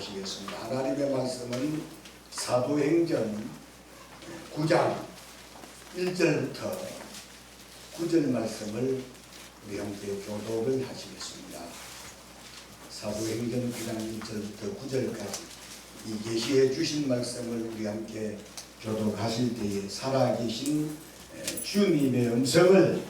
보시겠습니다. 하나님의 말씀은 사도행전 9장 1절부터 9절 말씀을 우리 함께 교독을 하시겠습니다. 사도행전 9장 1절부터 9절까지 이 계시해 주신 말씀을 우리 함께 교독하실 때에 살아계신 주님의 음성을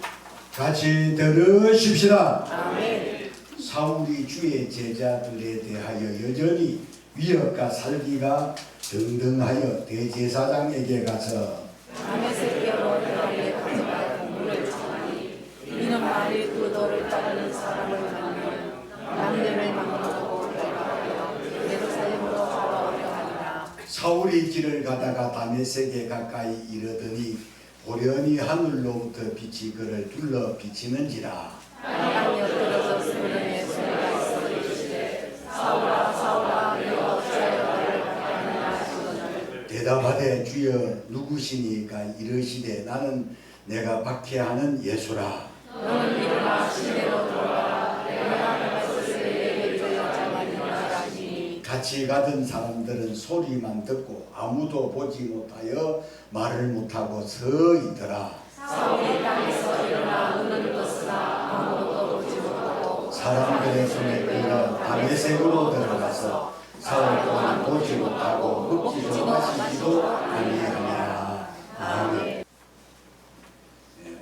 같이 들으십시다. 아멘. 사울이 주의 제자들에 대하여 여전히 위협과 살기가 등등하여 대제사장에게 가서 다메섹에 너희에게 가져갈 공문을 청하니 이는 만일 그 너를 따르는 사람을 만나면 남녀를 막론하고 결박하여 예루살렘으로 잡아오려 하니라. 사울이 길을 가다가 다메섹에 가까이 이르더니 고련히 하늘로부터 빛이 그를 둘러 비치는지라. 하나님 엿들어서 스물의 소리가 있어 이르시되 사울아 사울아 내가 어찌하여 나를 박해하느냐 하시거늘 대답하되 주여 누구시니까 이르시되 나는 내가 박해하는 예수라. 너는 일어나 시내로 들어가라 내가 하는 것을 내게 들려자마니라 하시니 같이 가던 사람들은 소리만 듣고 아무도 보지 못하여 말을 못하고 서 있더라. 사울이 땅에서 일어나 눈을 떴으나 아무것도 보지 못하고 사람들의 손에 끌려 다메섹으로 들어가서 사울 또한 보지 못하고 먹지도 마시지도 아니하니라. 아멘.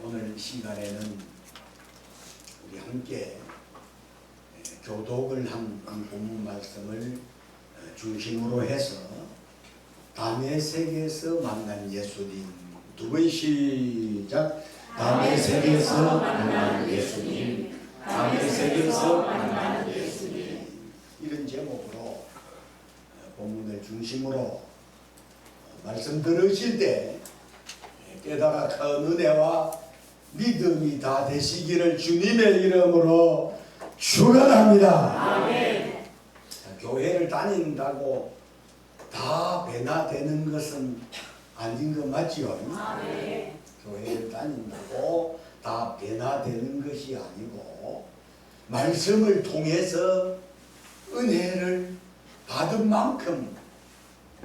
오늘 시간에는 우리 함께 교독을 한 본문 말씀을 중심으로 해서 다메섹에서 만난 예수님. 두 번 시작. 다메섹에서 만난 예수님. 다메섹에서 만난 예수님. 이런 제목으로 본문을 중심으로 말씀 들으실 때 깨달아 큰 은혜와 믿음이 다 되시기를 주님의 이름으로 축원합니다. 아멘. 교회를 다닌다고 다 변화되는 것은 아닌 거 맞지요? 아멘. 교회를 다닌다고 다 변화되는 것이 아니고 말씀을 통해서 은혜를 받은 만큼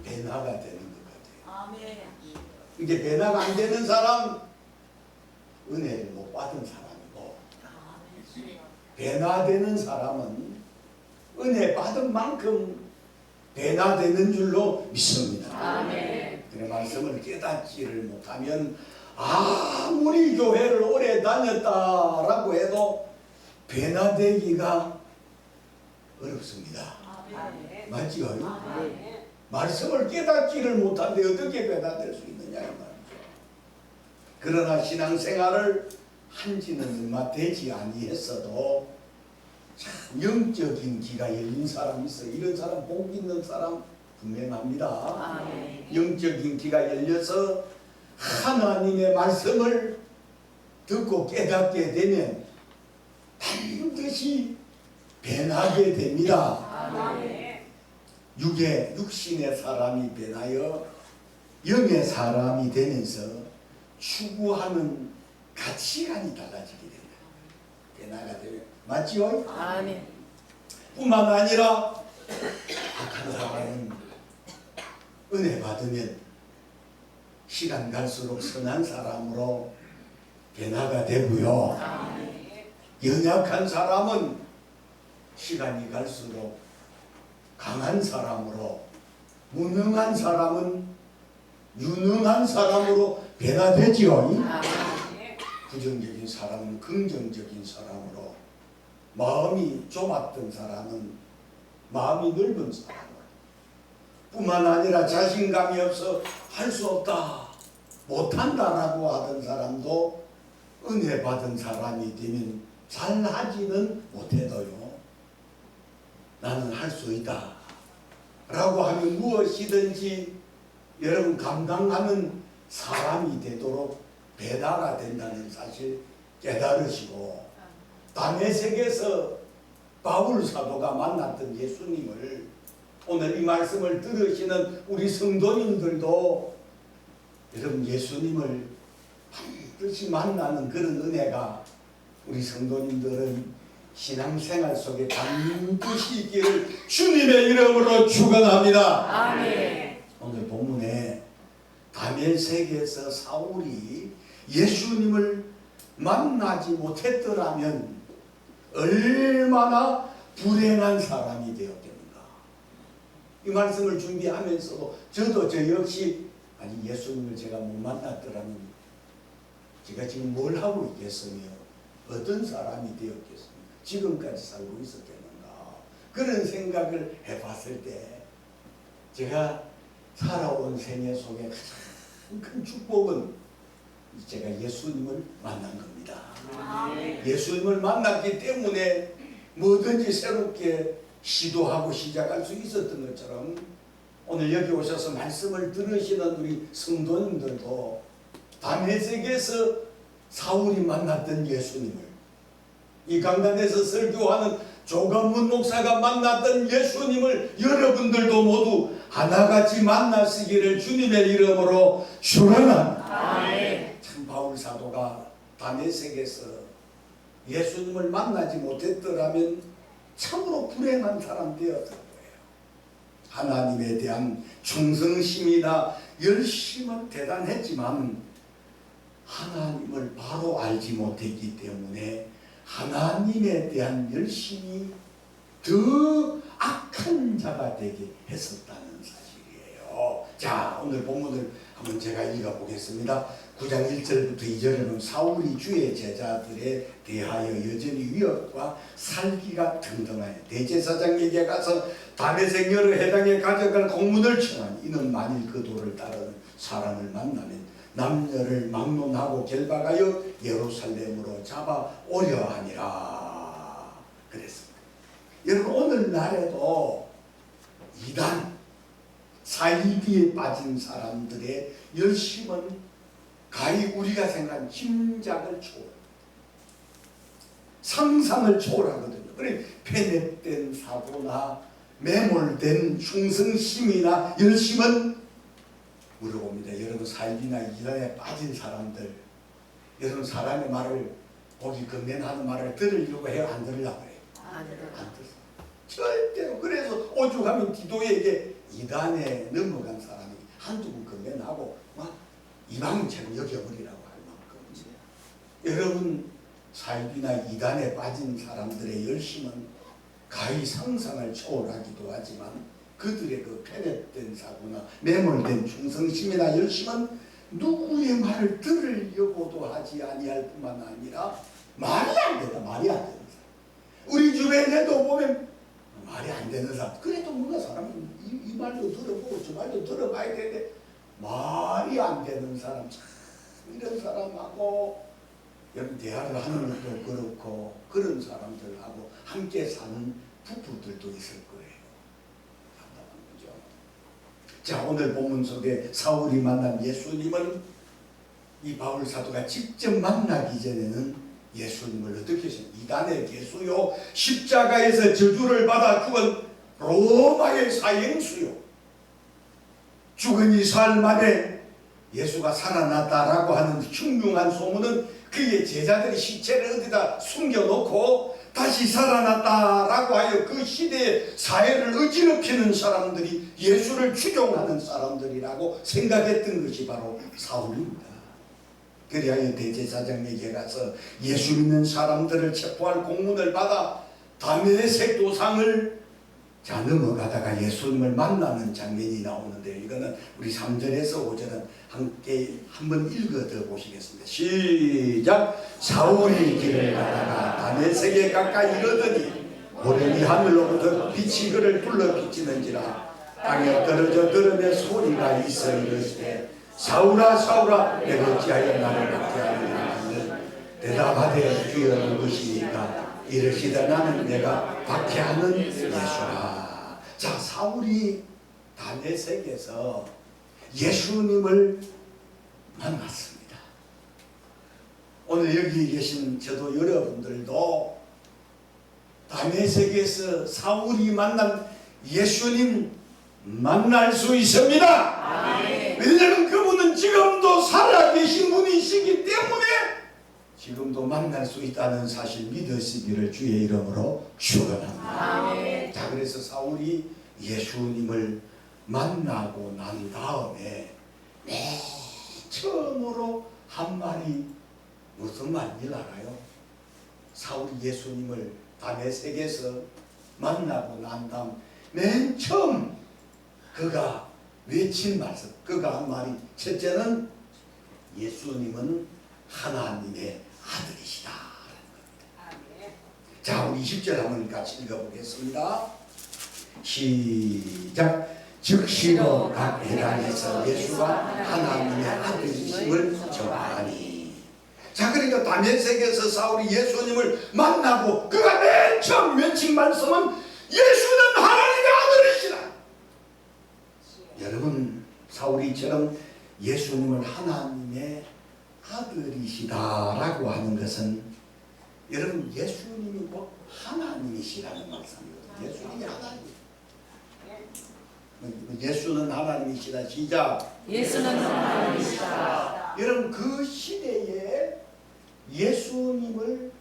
변화가 되는 것 같아요. 아멘. 이게 변화가 안 되는 사람 은혜를 못 받은 사람이고 변화되는 사람은 은혜 받은 만큼 변화되는 줄로 믿습니다. 아멘. 그런 말씀을 깨닫지를 못하면 아무리 교회를 오래 다녔다라고 해도 변화되기가 어렵습니다. 아멘. 맞지요? 아멘. 말씀을 깨닫지를 못한데 어떻게 변화될 수 있느냐 이 말이죠. 그러나 신앙생활을 한지는 얼마 되지 아니했어도 참 영적인 기가 열린 사람이 있어요. 이런 사람 복 있는 사람 분명합니다. 아멘. 영적인 기가 열려서 하나님의 말씀을 듣고 깨닫게 되면 반드시 변하게 됩니다. 아멘. 육신의 사람이 변하여 영의 사람이 되면서 추구하는 가치관이 달라지게 됩니다. 변화가 되면 맞지요? 아멘. 뿐만 아니라 악한 사람은 은혜 받으면 시간 갈수록 선한 사람으로 변화가 되고요. 연약한 사람은 시간이 갈수록 강한 사람으로, 무능한 사람은 유능한 사람으로 변화되지요. 부정적인 사람은 긍정적인 사람으로, 마음이 좁았던 사람은 마음이 넓은 사람으로, 뿐만 아니라 자신감이 없어 할 수 없다, 못한다라고 하던 사람도 은혜 받은 사람이 되면 잘하지는 못해도요, 나는 할 수 있다 라고 하면 무엇이든지 여러분 감당하는 사람이 되도록 배다가 된다는 사실 깨달으시고, 다메섹에서 바울 사도가 만났던 예수님을 오늘 이 말씀을 들으시는 우리 성도님들도 여러분 예수님을 반드시 만나는 그런 은혜가 우리 성도님들은 신앙생활 속에 반드시 있기를 주님의 이름으로 축원합니다. 아멘. 오늘 본문에 다메섹에서 사울이 예수님을 만나지 못했더라면 얼마나 불행한 사람이 되었겠는가. 이 말씀을 준비하면서도 저도 저 역시 아니 예수님을 제가 못 만났더라면 제가 지금 뭘 하고 있겠으며 어떤 사람이 되었겠습니까? 지금까지 살고 있었겠는가. 그런 생각을 해봤을 때 제가 살아온 생애 속에 가장 큰 축복은 제가 예수님을 만난 겁니다. 예수님을 만났기 때문에 뭐든지 새롭게 시도하고 시작할 수 있었던 것처럼 오늘 여기 오셔서 말씀을 들으시는 우리 성도님들도 다메섹에서 사울이 만났던 예수님을, 이 강단에서 설교하는 조관문 목사가 만났던 예수님을 여러분들도 모두 하나같이 만나시기를 주님의 이름으로 축원합니다. 참 바울 사도가 다메섹에서 예수님을 만나지 못했더라면 참으로 불행한 사람 되었을 거예요. 하나님에 대한 충성심이나 열심은 대단했지만 하나님을 바로 알지 못했기 때문에 하나님에 대한 열심이 더 악한 자가 되게 했었다는 사실이에요. 자, 오늘 본문을 한번 제가 읽어보겠습니다. 9장 1절부터 2절에는 사울이 주의 제자들에 대하여 여전히 위협과 살기가 등등하여 대제사장에게 가서 다메섹 여러 해당에 가져갈 공문을 청하니 이는 만일 그 도를 따르는 사람을 만나면 남녀를 막론하고 결박하여 예루살렘으로 잡아오려 하니라 그랬습니다. 여러분 오늘날에도 이단 사이비에 빠진 사람들의 열심은 가히 우리가 생각한 짐작을 초월합니다. 상상을 초월하거든요. 그래 편협된 사고나 매몰된 충성심이나 열심은 물어봅니다. 여러분 사이비나 이단에 빠진 사람들, 여러분 사람의 말을 보기 건면하는 말을 들으려고 해요? 안 들으려고 해요? 안 들어요. 절대로. 그래서 오죽하면 디도에게 이단에 넘어간 사람이 한두 번 건면하고 막 이방인처럼 여겨버리라고 할 만큼 여러분 사이비나 이단에 빠진 사람들의 열심은 가히 상상을 초월하기도 하지만 그들의 그 편협된 사고나 매몰된 충성심이나 열심은 누구의 말을 들으려고도 하지 아니할 뿐만 아니라 말이 안 된다. 말이 안 되는 사람. 우리 주변에도 보면 말이 안 되는 사람. 그래도 뭔가 사람은 이 말도 들어보고 저 말도 들어봐야 되는데 말이 안 되는 사람, 참 이런 사람하고 여러분 대화를 하는 것도 그렇고 그런 사람들하고 함께 사는 부부들도 있을 거예요. 답답한 거죠. 자, 오늘 본문 속에 사울이 만난 예수님을 이 바울 사도가 직접 만나기 전에는 예수님을 어떻게 했어요? 이단의 개수요, 십자가에서 저주를 받아 죽은 로마의 사형수요, 죽은 이 사흘 만에 예수가 살아났다라고 하는 흉흉한 소문은 그의 제자들이 시체를 어디다 숨겨놓고 다시 살아났다라고 하여 그 시대의 사회를 어지럽히는 사람들이 예수를 추종하는 사람들이라고 생각했던 것이 바로 사울입니다. 그리하여 대제사장에게 가서 예수 믿는 사람들을 체포할 공문을 받아 다메섹 도상을 자 넘어가다가 예수님을 만나는 장면이 나오는데 이거는 우리 3절에서 5절은 함께 한번 읽어 보시겠습니다. 시작. 사울이 길을 가다가 다메섹에 가까이 이르더니 오련히 하늘로부터 빛이 그를 둘러 비치는지라 땅에 떨어져 들으며 소리가 있어 이르시되 사울아 사울아 내가 어찌하여 나를 박해하느냐 하는 대답하되 주여 누구시니까 이르시되 나는 내가 박해하는 예수라. 자, 사울이 다메섹에서 예수님을 만났습니다. 오늘 여기 계신 저도 여러분들도 다메섹에서 사울이 만난 예수님 만날 수 있습니다. 왜냐하면 그분은 지금도 살아계신 분이시기 때문에 지금도 만날 수 있다는 사실 믿으시기를 주의 이름으로 축원합니다. 아멘. 자, 그래서 사울이 예수님을 만나고 난 다음에 맨 처음으로 한 말이 무슨 말인지 알아요? 사울이 예수님을 다메섹에서 만나고 난 다음 맨 처음 그가 외친 말씀, 그가 한 말이 첫째는 예수님은 하나님의 아들이시다. 자, 우리 20절 한번 같이 읽어보겠습니다. 시작. 즉시로 각 회당에서 예수가 하나님의 아들이심을 전하니. 자, 그러니까 다메섹에서 사울이 예수님을 만나고 그가 맨 처음 외친 말씀은 예수는 하나님의 아들이시다. 여러분, 사울이처럼 예수님을 하나님의 아들이시다라고 하는 것은 여러분 예수님이 뭐 하나님이시라는 말씀이거든요. 예수님이 하나님. 예수는 하나님이시다. 시작. 예수는 하나님이시다. 여러분 그 시대에 예수님을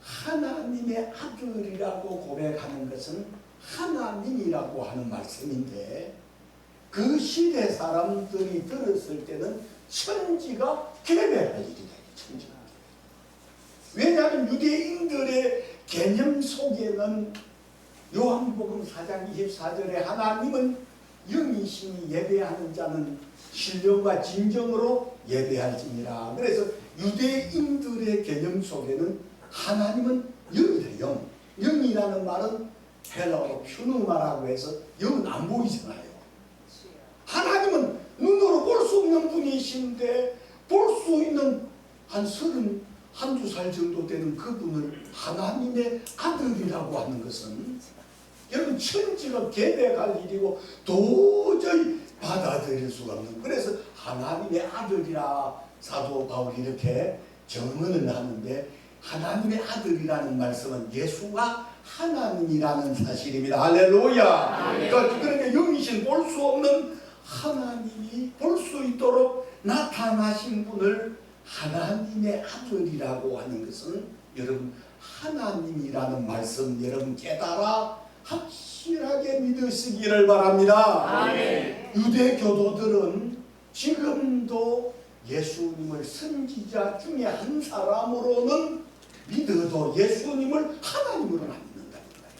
하나님의 아들이라고 고백하는 것은 하나님이라고 하는 말씀인데 그 시대 사람들이 들었을 때는 천지가 개별할 일이다. 천지가. 왜냐하면 유대인들의 개념 속에는 요한복음 4장 24절에 하나님은 영이시니 예배하는 자는 신령과 진정으로 예배할지니라. 그래서 유대인들의 개념 속에는 하나님은 영이다. 영. 영이라는 말은 헬라어로 퓨누마라고 해서 영은 안 보이잖아요. 하나님은 눈으로 볼 수 없는 분이신데 볼 수 있는 한 31살 정도 되는 그분을 하나님의 아들이라고 하는 것은 여러분 천지가 계백할 일이고 도저히 받아들일 수가 없는, 그래서 하나님의 아들이라 사도 바울이 이렇게 정언을 하는데 하나님의 아들이라는 말씀은 예수가 하나님이라는 사실입니다. 할렐루야. 그러니까 영이신 볼 수 없는 하나님이 볼 수 있도록 나타나신 분을 하나님의 아들이라고 하는 것은 여러분 하나님이라는 말씀 여러분 깨달아 확실하게 믿으시기를 바랍니다. 아멘. 유대 교도들은 지금도 예수님을 선지자 중에 한 사람으로는 믿어도 예수님을 하나님으로는 안 믿는다는 거예요.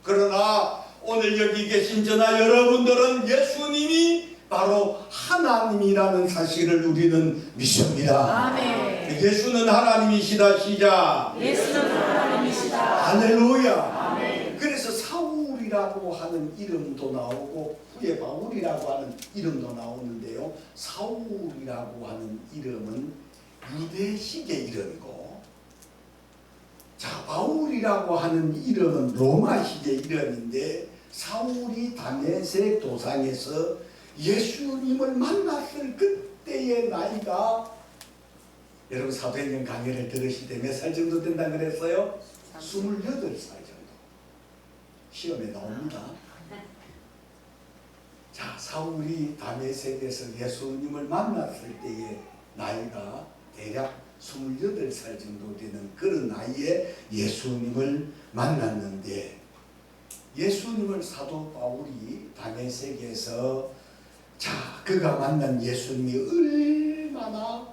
그러나 오늘 여기 계신 저나 여러분들은 예수님이 바로 하나님이라는 사실을 우리는 믿습니다. 아멘. 예수는 하나님이시다. 시작. 예수는 하나님이시다. 할렐루야. 아멘. 그래서 사울이라고 하는 이름도 나오고 후에 바울이라고 하는 이름도 나오는데요. 사울이라고 하는 이름은 유대식의 이름이고, 자, 바울이라고 하는 이름은 로마식의 이름인데, 사울이 다메섹 도상에서 예수님을 만났을 그때의 나이가, 여러분 사도행전 강의를 들으실 때 몇 살 정도 된다 그랬어요? 28살 정도. 시험에 나옵니다. 자, 사울이 다메섹에서 예수님을 만났을 때의 나이가 대략 28살 정도 되는 그런 나이에 예수님을 만났는데, 예수님을 사도 바울이 다메섹에서 자, 그가 만난 예수님이 얼마나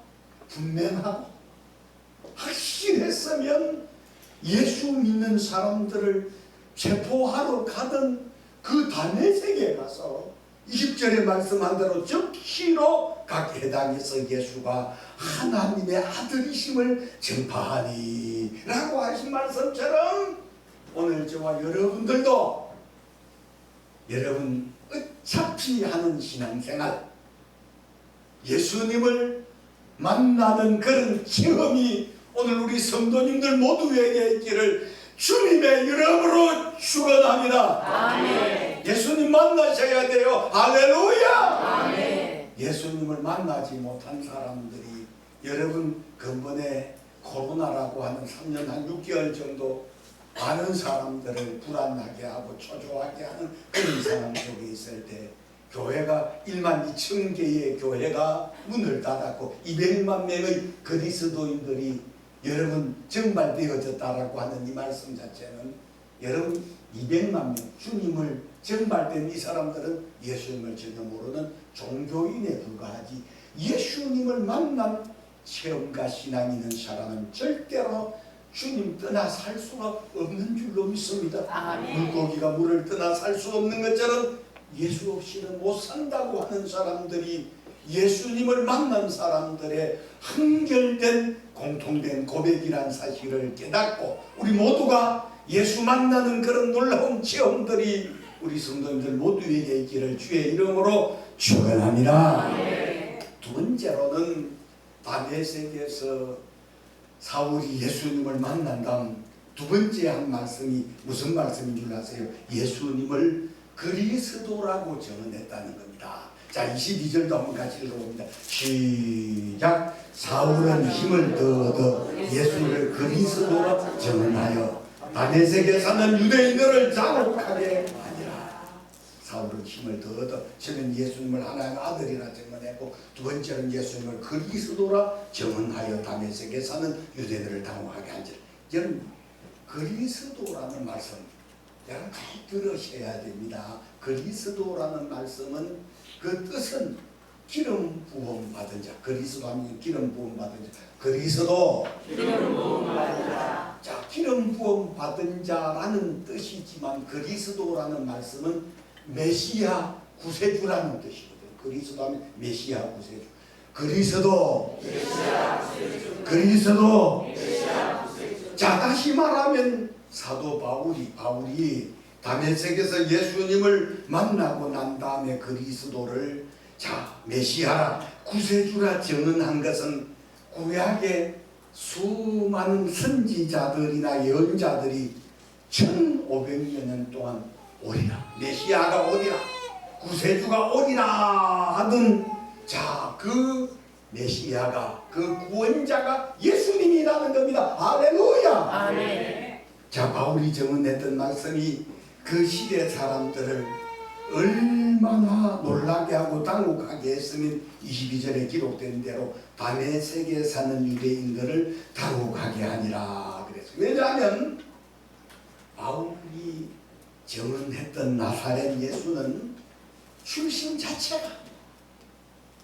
분명하고 확실했으면 예수 믿는 사람들을 체포하러 가던 그 다메섹에 가서 20절에 말씀한 대로 즉시로 각 회당에서 예수가 하나님의 아들이심을 전파하니 라고 하신 말씀처럼 오늘 저와 여러분들도 여러분 어차피 하는 신앙생활, 예수님을 만나는 그런 체험이 오늘 우리 성도님들 모두에게 있기를 주님의 이름으로 축원합니다. 아멘. 예수님 만나셔야 돼요. 할렐루야. 아멘. 예수님을 만나지 못한 사람들이 여러분 근본에 코로나라고 하는 3년 한 6개월 정도 많은 사람들을 불안하게 하고 초조하게 하는 그런 상황 속에 있을 때 교회가 1만 2천 개의 교회가 문을 닫았고 200만 명의 그리스도인들이 여러분 정발되어졌다라고 하는 이 말씀 자체는 여러분 200만 명 주님을 정발된 이 사람들은 예수님을 전혀 모르는 종교인에 불과하지 예수님을 만난 체험과 신앙이 있는 사람은 절대로 주님 떠나 살 수가 없는 줄로 믿습니다. 아멘. 물고기가 물을 떠나 살 수 없는 것처럼 예수 없이는 못 산다고 하는 사람들이 예수님을 만난 사람들의 한결된 공통된 고백이란 사실을 깨닫고 우리 모두가 예수 만나는 그런 놀라운 체험들이 우리 성도님들 모두에게 있기를 주의 이름으로 축원합니다. 두 번째로는 다메섹에서 사울이 예수님을 만난 다음 두 번째 한 말씀이 무슨 말씀인 줄 아세요? 예수님을 그리스도라고 정언했다는 겁니다. 자, 22절도 한번 같이 읽어봅니다. 시작. 사울은 힘을 얻어 예수를 그리스도라 정언하여 다메섹에 사는 유대인들을 자극하게 하니라. 사울은 힘을 얻어 저는 예수님을 하나님의 아들이라 정언했고 두 번째는 예수님을 그리스도라 정언하여 다메섹에 사는 유대인들을 당혹하게 하니라. 여러분 그리스도라는 말씀 여러분 잘 들으셔야 됩니다. 그리스도라는 말씀은 그 뜻은 기름 부음 받은 자. 그리스도 하면 기름 부음 받은 자. 그리스도 기름 부음 받은 자. 자, 기름 부음 받은 자라는 뜻이지만 그리스도라는 말씀은 메시아 구세주라는 뜻이거든요. 그리스도 하면 메시아 구세주. 그리스도 메시아 구세주. 그리스도 메시아 구세주. 자, 다시 말하면 사도 바울이 다메섹에서 예수님을 만나고 난 다음에 그리스도를 자 메시아라 구세주라 정언한 것은 구약의 수많은 선지자들이나 예언자들이 1500여 년 동안 오리라 메시아가 오리라 구세주가 오리라 하던 자 그 메시아가 그 구원자가 예수님이라는 겁니다. 할렐루야. 아멘. 자 바울이 정언했던 말씀이 그 시대 사람들을 얼마나 놀라게 하고 당혹하게 했으면 22절에 기록된 대로 다메섹에 사는 유대인들을 당혹하게 하니라 그랬어요. 왜냐하면 바울이 정언했던 나사렛 예수는 출신 자체가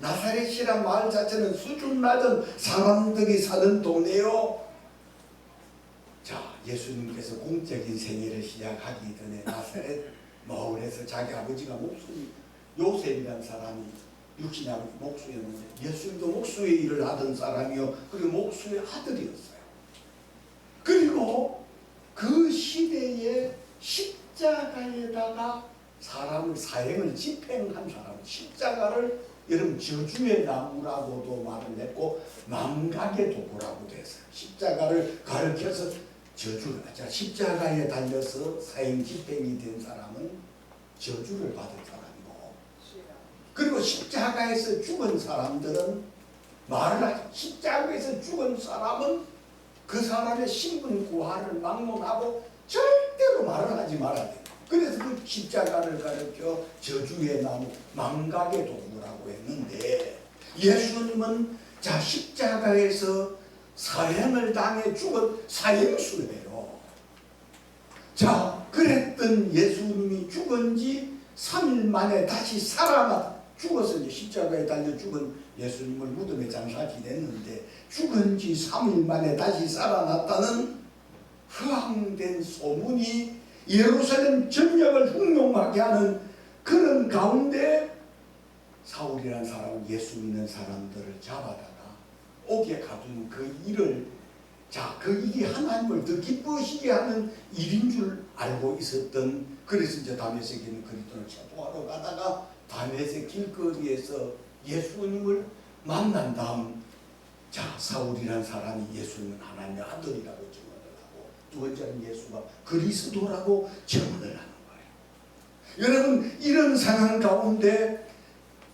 나사렛이란 마을 자체는 수준 낮은 사람들이 사는 동네요. 자, 예수님께서 공적인 생애를 시작하기 전에 나사렛 마을에서 자기 아버지가 목수 요셉이라는 사람이 육신의 아버지 목수였는데 예수님도 목수의 일을 하던 사람이요. 그리고 목수의 아들이었어요. 그리고 그 시대에 십자가에다가 사람을 사형을 집행한 사람 십자가를 여러분 저주의 나무라고도 말을 했고 망각의 도구라고도 했어요. 십자가를 가르쳐서 저주를 십자가에 달려서 사형 집행이 된 사람은 저주를 받은 사람이고 그리고 십자가에서 죽은 사람들은 말을 하죠. 십자가에서 죽은 사람은 그 사람의 신분 구하를 막론하고 절대로 말을 하지 말아야 돼요. 그래서 그 십자가를 가르쳐 저주의 나무 망각의 도구라고 했는데 예수님은 자 십자가에서 사형을 당해 죽은 사형수예요. 자 그랬던 예수님이 죽은 지 3일 만에 다시 살아났다. 죽어서 이제 십자가에 달려 죽은 예수님을 무덤에 장사 지냈는데 죽은 지 3일 만에 다시 살아났다는 허황된 소문이 예루살렘 전역을 흉흉하게 하는 그런 가운데 사울이라는 사람은 예수 믿는 사람들을 잡아다가 옥에 가두는 그 일을 그 일이 하나님을 더 기뻐하시게 하는 일인 줄 알고 있었던 그래서 이제 다메섹에 있는 그리스도를 체포하러 가다가 다메섹 길거리에서 예수님을 만난 다음 사울이라는 사람이 예수님은 하나님의 아들이라고 정언을 하고 두 번째는 예수가 그리스도라고 정언을 하는 거예요. 여러분 이런 상황 가운데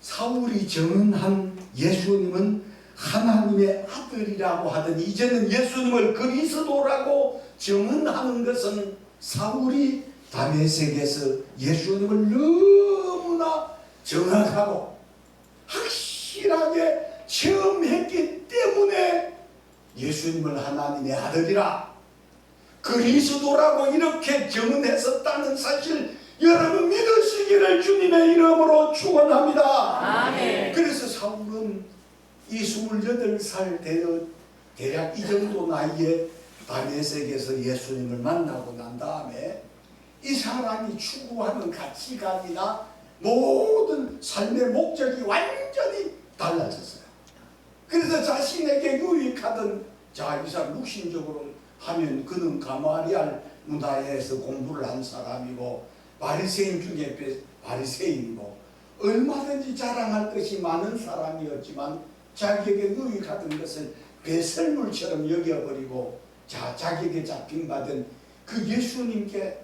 사울이 정언한 예수님은 하나님의 아들이라고 하더니 이제는 예수님을 그리스도라고 정언하는 것은 사울이 다메섹에서 예수님을 너무나 정확하고 확실하게 체험했기 때문에 예수님을 하나님의 아들이라 그리스도라고 이렇게 증언했었다는 사실 여러분 믿으시기를 주님의 이름으로 축원합니다. 아멘. 그래서 사울은 이 28살 되어 대략 이 정도 나이에 다메섹에서 예수님을 만나고 난 다음에 이 사람이 추구하는 가치관이나 모든 삶의 목적이 완전히 달라졌어요. 그래서 자신에게 유익하던 자, 이 사람 육신적으로 하면 그는 가마리알 문화에서 공부를 한 사람이고 바리새인 중에 바리새인이고 얼마든지 자랑할 것이 많은 사람이었지만 자기에게 유익하던 것을 배설물처럼 여겨버리고 자기에게 잡힌받은 그 예수님께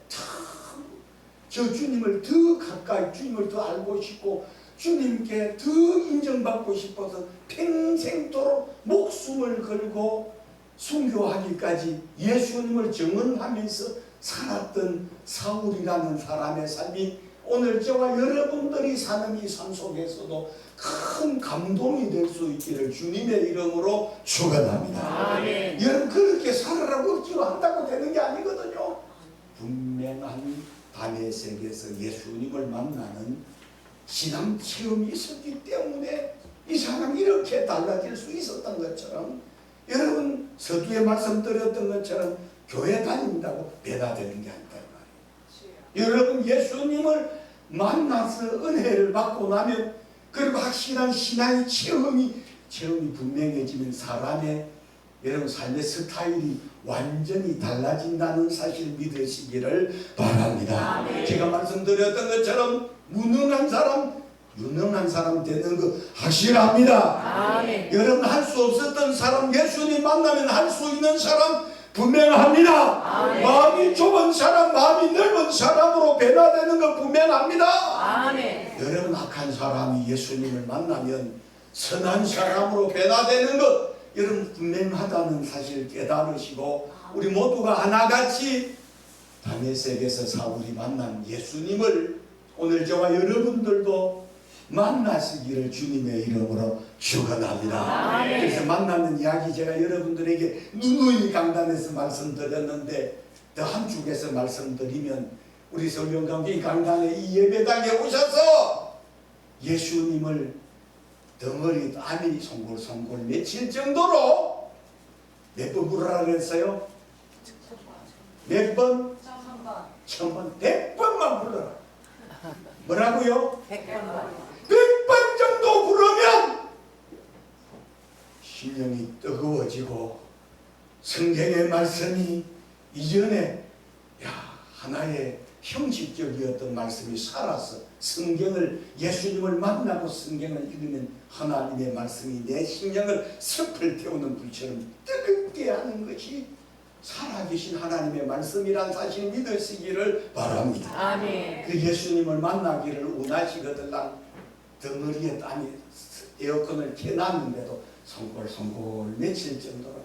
저 주님을 더 가까이 주님을 더 알고 싶고 주님께 더 인정받고 싶어서 평생도록 목숨을 걸고 순교하기까지 예수님을 증언하면서 살았던 사울이라는 사람의 삶이 오늘 저와 여러분들이 사는 이 삶 속에서도 큰 감동이 될 수 있기를 주님의 이름으로 축원합니다. 아멘. 여러분 그렇게 살아라고 억지로 한다고 되는 게 아니거든요. 분명한 다메섹에서 예수님을 만나는 신앙 체험이 있었기 때문에 이 사람이 이렇게 달라질 수 있었던 것처럼 여러분 서두에 말씀드렸던 것처럼 교회 다닌다고 배다되는 게 아니다 말이에요. 여러분 예수님을 만나서 은혜를 받고 나면 그리고 확실한 신앙의 체험이 분명해지면 사람의 여러분 삶의 스타일이 완전히 달라진다는 사실 믿으시기를 바랍니다. 아멘. 제가 말씀드렸던 것처럼 무능한 사람 유능한 사람 되는 거 확실합니다. 아멘. 여러분 할 수 없었던 사람 예수님 만나면 할 수 있는 사람 분명합니다. 아멘. 마음이 좁은 사람 마음이 넓은 사람으로 변화되는 거 분명합니다. 아멘. 여러분 악한 사람이 예수님을 만나면 선한 사람으로 변화되는 것 여러분 분명하다는 사실 깨달으시고 우리 모두가 하나같이 다메섹에서 사울이 만난 예수님을 오늘 저와 여러분들도 만나시기를 주님의 이름으로 축원합니다. 아멘. 그래서 만나는 이야기 제가 여러분들에게 누누이 강단에서 말씀드렸는데 더 한쪽에서 말씀드리면 우리 성경강기 강단에 이 예배당에 오셔서 예수님을 덩어리 땀이 송골송골 맺힐 정도로 몇 번 부르라 그랬어요? 몇 번? 1000번, 100번만 불러라. 뭐라고요? 100번 정도 부르면 심령이 뜨거워지고 성경의 말씀이 이전에 하나의 형식적이었던 말씀이 살아서 성경을 예수님을 만나고 성경을 읽으면 하나님의 말씀이 내 심령을 습을 태우는 불처럼 뜨겁게 하는 것이 살아계신 하나님의 말씀이란 사실 믿으시기를 바랍니다. 아멘. 그 예수님을 만나기를 원하시거들랑 덩어리에 땀이 에어컨을 켜놨는데도 송골송골 맺힐 정도로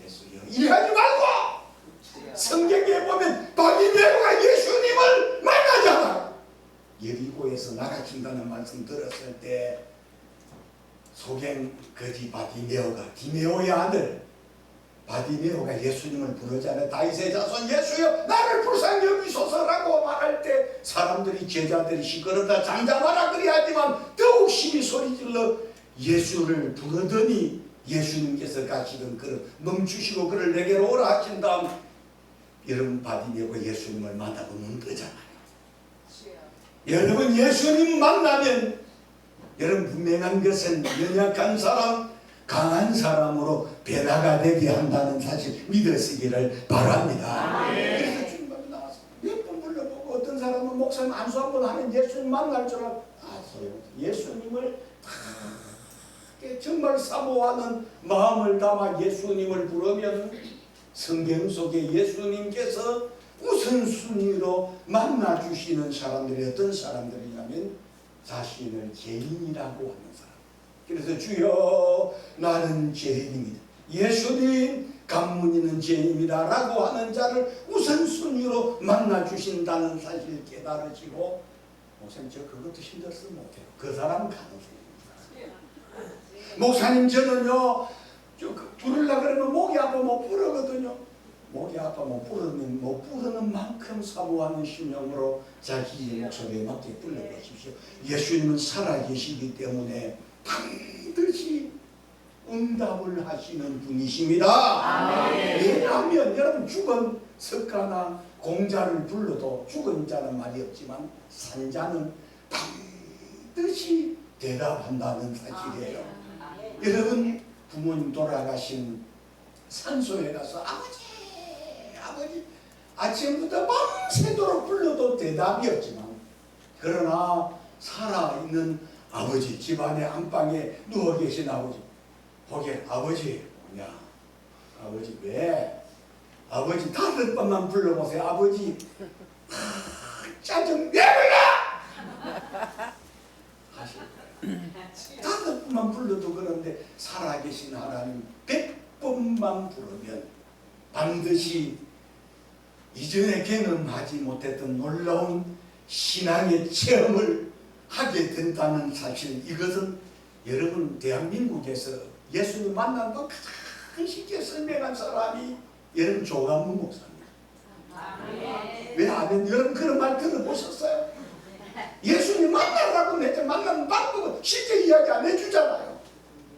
예수여 일하지 말고 성경에 보면 바디메오가 예수님을 만나잖아. 여리고에서 나가신다는 말씀 들었을 때 소경 거지 바디메오가 디메오의 아들 바디메오가 예수님을 부르잖아요. 다윗의 자손 예수여 나를 불쌍히 여기소서라고 말할 때 사람들이 제자들이 시끄럽다 잠잠하라 그리하지만 더욱 심히 소리질러 예수를 부르더니 예수님께서 가시던 그를 멈추시고 그를 내게로 오라 하신 다음 여러분 바디메오가 예수님을 만나고 눈 뜨잖아요. 여러분 예수님 만나면 여러분 분명한 것은 연약한 사람 강한 사람으로 변화가 되게 한다는 사실 믿으시기를 바랍니다. 그래서 주님이 나와서 몇 번 불러보고 어떤 사람은 목사님 안수 한 번 하면 예수님 만날 줄 알고 예수님을 정말 사모하는 마음을 담아 예수님을 부르면 성경 속에 예수님께서 우선순위로 만나주시는 사람들이 어떤 사람들이냐면 자신을 죄인이라고 하는 사람. 그래서 주여 나는 죄인입니다. 예수님 간문이는 죄인입니다 라고 하는 자를 우선순위로 만나주신다는 사실을 깨달으시고 목사님 저 그것도 힘들었으면 못해요. 그 사람은 가능성입니다. 목사님 저는요 부르려고 그러면 목이 아파 못 부르거든요. 목이 아파 못 부르는 만큼 사모하는 심령으로 자기의 목소리에 맞게 불러보십시오. 예수님은 살아계시기 때문에 반드시 응답을 하시는 분이십니다. 왜냐하면 여러분 죽은 석가나 공자를 불러도 죽은 자는 말이 없지만 산자는 반드시 대답한다는 사실이에요. 여러분 부모님 돌아가신 산소에 가서 아버지 아침부터 밤새도록 불러도 대답이 없지만 그러나 살아있는 아버지 집안의 안방에 누워 계신 아버지 보게 아버지 뭐냐 아버지 왜 아버지 5번만 불러보세요. 아버지 짜증 왜 불러 하실 거예요. 5번만 불러도 그런데 살아계신 하나님 100번만 부르면 반드시 이전에 경험하지 못했던 놀라운 신앙의 체험을 하게 된다는 사실. 이것은 여러분 대한민국에서 예수님 만난 거 가장 쉽게 설명한 사람이 여러분 조감문 목사입니다. 왜냐하면 여러분 그런 말 들어보셨어요? 예수님 만나라고 내가 만나는 방법은 쉽게 이야기 안 해주잖아요.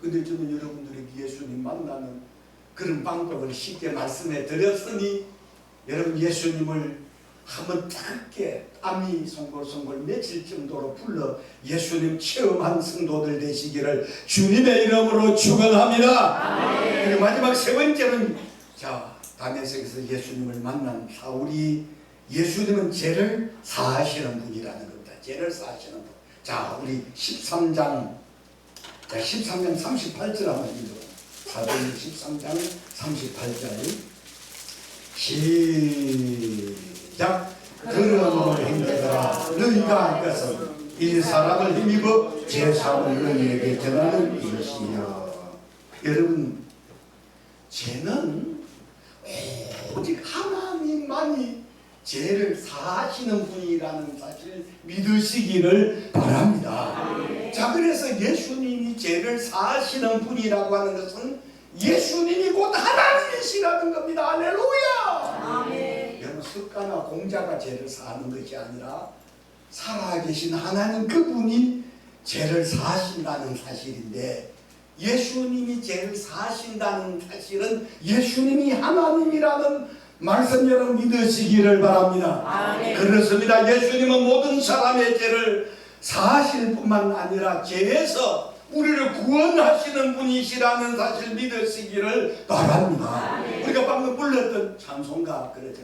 근데 저는 여러분들에게 예수님 만나는 그런 방법을 쉽게 말씀해 드렸으니 여러분 예수님을 한번 짧게 땀이 송골송골 맺힐 정도로 불러 예수님 체험한 성도들 되시기를 주님의 이름으로 축원합니다. 그리고 마지막 세 번째는 자 다메섹에서 예수님을 만난 사울이 예수님은 죄를 사하시는 분이라는 겁니다. 죄를 사하시는 분. 자 우리 13장 38절 한번 읽어요. 사도행 13장 38절 시작. 그러므로 형제들아 너희가 할 것은 이 사람을 힘입어 제사함을 너희에게 전하는 이것이요. 여러분 죄는 오직 하나님만이 죄를 사하시는 분이라는 사실을 믿으시기를 바랍니다. 자 그래서 예수님이 죄를 사하시는 분이라고 하는 것은 예수님이 곧 하나님이시라는 겁니다. 할렐루야. 여러분 석가나 공자가 죄를 사하는 것이 아니라 살아계신 하나님 그분이 죄를 사하신다는 사실인데 예수님이 죄를 사하신다는 사실은 예수님이 하나님이라는 말씀 여러분 믿으시기를 바랍니다. 그렇습니다. 예수님은 모든 사람의 죄를 사하실 뿐만 아니라 죄에서 우리를 구원하시는 분이시라는 사실 믿으시기를 바랍니다. 우리가 방금 불렀던 찬송가 그렇죠.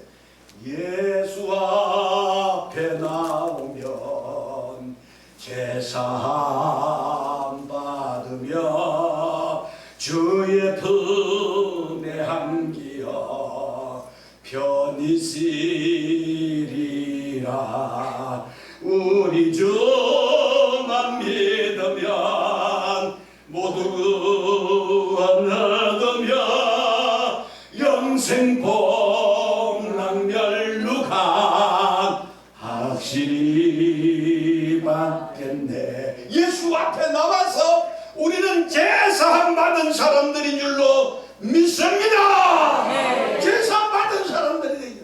예수 앞에 나오면 제사함 받으며 주의 품에 안기어 편히 쓰리라. 우리 주만 믿으면 모두 얻으며 영생 복락멸루가 확실히 받겠네. 예수 앞에 나와서 우리는 제사함 받은 사람들인 줄로 믿습니다. 제사함 받은 사람들이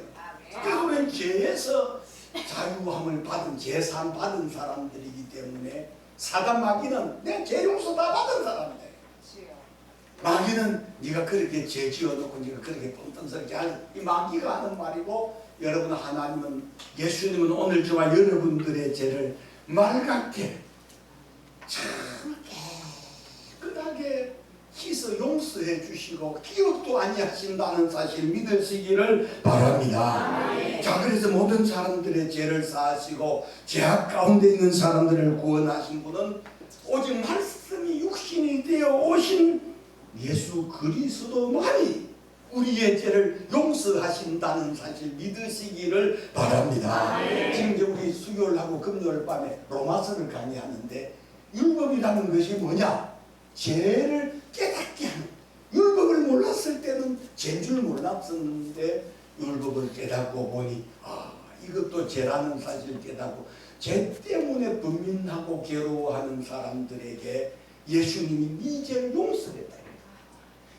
그래서 우리는 죄에서 자유함을 받은 제사함 받은 사람들이기 때문에 사단 마귀는 내가 죄 용서 다 받은 사람이다. 마귀는 네가 그렇게 죄 지어놓고 네가 그렇게 뻥뻥스럽게 하는 이 마귀가 하는 말이고 여러분 하나님은 예수님은 오늘 저와 여러분들의 죄를 맑게 참 깨끗하게 씻어 용서해 주시고 기억도 아니하신다는 사실 믿으시기를 바랍니다. 자 그래서 모든 사람들의 죄를 사하시고 죄악 가운데 있는 사람들을 구원하신 분은 오직 말씀이 육신이 되어 오신 예수 그리스도만이 우리의 죄를 용서하신다는 사실 믿으시기를 바랍니다. 지금 이제 우리 수요일하고 금요일 밤에 로마서를 강의하는데 율법이라는 것이 뭐냐? 죄를 깨닫게 하는. 율법을 몰랐을 때는 죄인 줄 몰랐었는데 율법을 깨닫고 보니 이것도 죄라는 사실을 깨닫고 죄 때문에 분민하고 괴로워하는 사람들에게 예수님이 네 죄를 용서했다.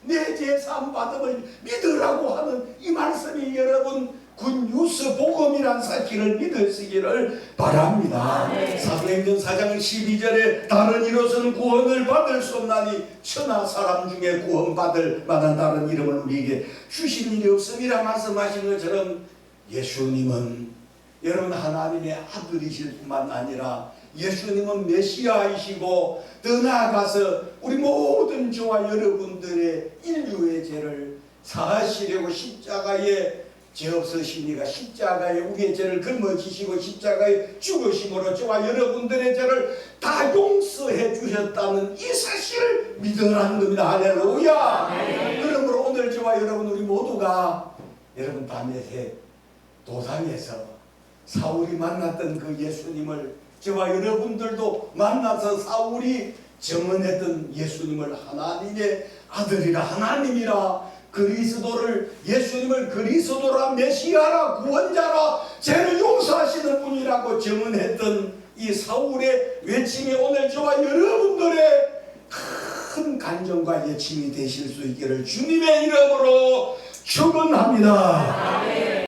내 죄 사함 받음을 믿으라고 하는 이 말씀이 여러분 굿뉴스 복음이란 사실을 믿으시기를 바랍니다. 사도행전 4장 12절에 다른 이로서는 구원을 받을 수 없나니 천하 사람 중에 구원받을 만한 다른 이름을 우리에게 주신 일이 없음이라 말씀하신 것처럼 예수님은 여러분 하나님의 아들이실 뿐만 아니라 예수님은 메시아이시고 더 나아가서 우리 모든 저와 여러분들의 인류의 죄를 사하시려고 십자가에 죄 없으시니까 십자가에 우리의 죄를 짊어지시고 십자가에 죽으심으로 저와 여러분들의 죄를 다 용서해 주셨다는 이 사실을 믿으라는 겁니다. 할렐루야. 그러므로 오늘 저와 여러분 우리 모두가 여러분 밤에 도당에서 사울이 만났던 그 예수님을 저와 여러분들도 만나서 사울이 증언했던 예수님을 하나님의 아들이라 하나님이라 그리스도를 예수님을 그리스도라 메시아라 구원자라 죄를 용서하시는 분이라고 증언했던 이 사울의 외침이 오늘 저와 여러분들의 큰 간정과 외침이 되실 수 있기를 주님의 이름으로 축원합니다.